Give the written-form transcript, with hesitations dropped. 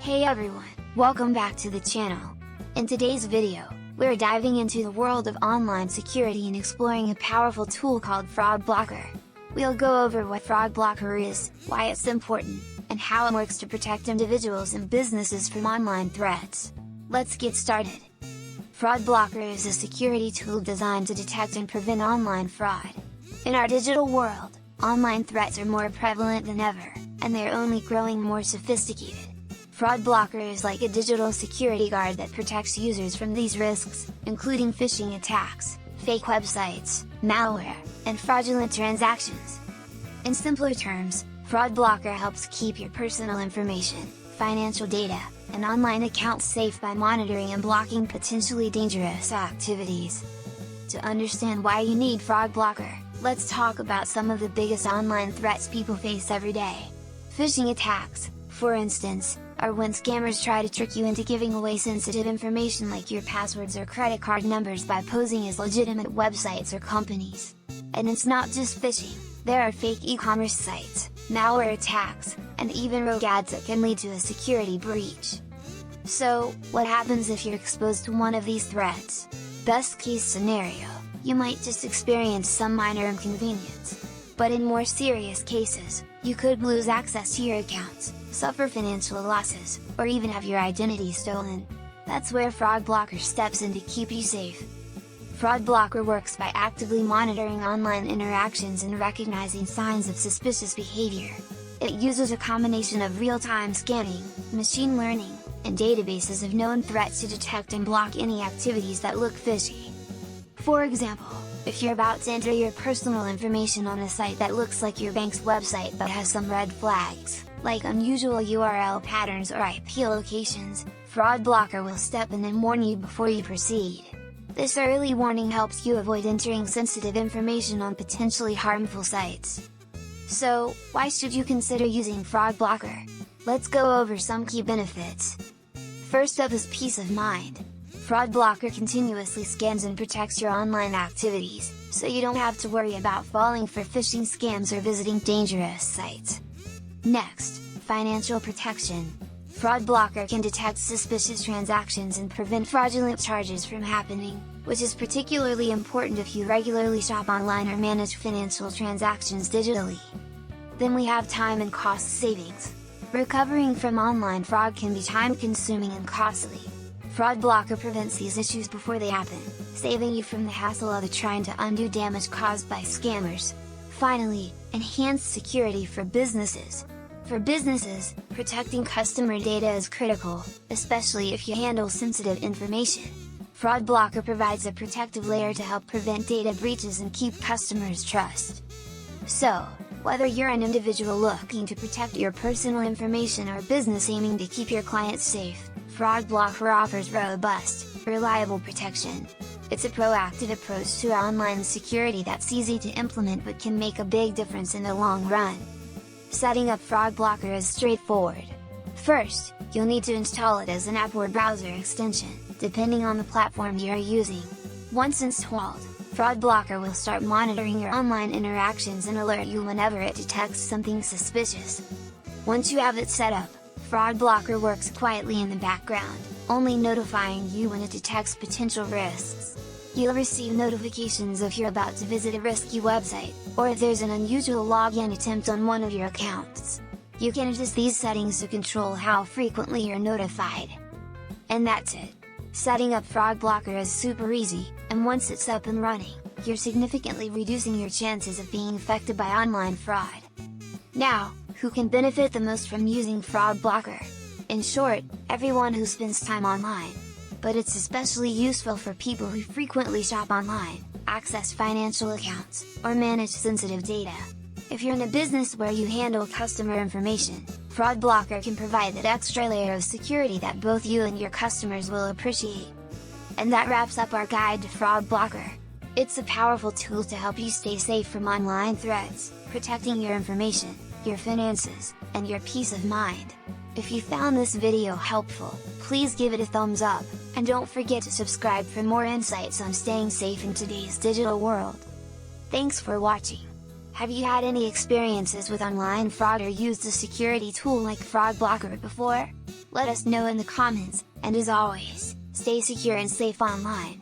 Hey everyone, welcome back to the channel. In today's video, we're diving into the world of online security and exploring a powerful tool called Fraud Blocker. We'll go over what Fraud Blocker is, why it's important, and how it works to protect individuals and businesses from online threats. Let's get started. Fraud Blocker is a security tool designed to detect and prevent online fraud. In our digital world, online threats are more prevalent than ever, and they're only growing more sophisticated. Fraud Blocker is like a digital security guard that protects users from these risks, including phishing attacks, fake websites, malware, and fraudulent transactions. In simpler terms, Fraud Blocker helps keep your personal information, financial data, and online accounts safe by monitoring and blocking potentially dangerous activities. To understand why you need Fraud Blocker, let's talk about some of the biggest online threats people face every day. Phishing attacks, for instance, are when scammers try to trick you into giving away sensitive information like your passwords or credit card numbers by posing as legitimate websites or companies. And it's not just phishing, there are fake e-commerce sites, malware attacks, and even rogue ads that can lead to a security breach. So, what happens if you're exposed to one of these threats? Best case scenario, you might just experience some minor inconvenience. But in more serious cases, you could lose access to your accounts, suffer financial losses, or even have your identity stolen. That's where Fraud Blocker steps in to keep you safe. Fraud Blocker works by actively monitoring online interactions and recognizing signs of suspicious behavior. It uses a combination of real-time scanning, machine learning, and databases of known threats to detect and block any activities that look fishy. For example, if you're about to enter your personal information on a site that looks like your bank's website but has some red flags, like unusual URL patterns or IP locations, Fraud Blocker will step in and warn you before you proceed. This early warning helps you avoid entering sensitive information on potentially harmful sites. So, why should you consider using Fraud Blocker? Let's go over some key benefits. First up is peace of mind. Fraud Blocker continuously scans and protects your online activities, so you don't have to worry about falling for phishing scams or visiting dangerous sites. Next, financial protection. Fraud Blocker can detect suspicious transactions and prevent fraudulent charges from happening, which is particularly important if you regularly shop online or manage financial transactions digitally. Then we have time and cost savings. Recovering from online fraud can be time-consuming and costly. Fraud Blocker prevents these issues before they happen, saving you from the hassle of trying to undo damage caused by scammers. Finally, enhanced security for businesses. For businesses, protecting customer data is critical, especially if you handle sensitive information. Fraud Blocker provides a protective layer to help prevent data breaches and keep customers' trust. So, whether you're an individual looking to protect your personal information or a business aiming to keep your clients safe, Fraud Blocker offers robust, reliable protection. It's a proactive approach to online security that's easy to implement but can make a big difference in the long run. Setting up Fraud Blocker is straightforward. First, you'll need to install it as an app or browser extension, depending on the platform you're using. Once installed, Fraud Blocker will start monitoring your online interactions and alert you whenever it detects something suspicious. Once you have it set up, Fraud Blocker works quietly in the background, only notifying you when it detects potential risks. You'll receive notifications if you're about to visit a risky website, or if there's an unusual login attempt on one of your accounts. You can adjust these settings to control how frequently you're notified. And that's it! Setting up Fraud Blocker is super easy, and once it's up and running, you're significantly reducing your chances of being affected by online fraud. Now, who can benefit the most from using Fraud Blocker? In short, everyone who spends time online. But it's especially useful for people who frequently shop online, access financial accounts, or manage sensitive data. If you're in a business where you handle customer information, Fraud Blocker can provide that extra layer of security that both you and your customers will appreciate. And that wraps up our guide to Fraud Blocker. It's a powerful tool to help you stay safe from online threats, protecting your information, your finances, and your peace of mind. If you found this video helpful, please give it a thumbs up, and don't forget to subscribe for more insights on staying safe in today's digital world. Thanks for watching. Have you had any experiences with online fraud or used a security tool like Fraud Blocker before? Let us know in the comments, and as always, stay secure and safe online!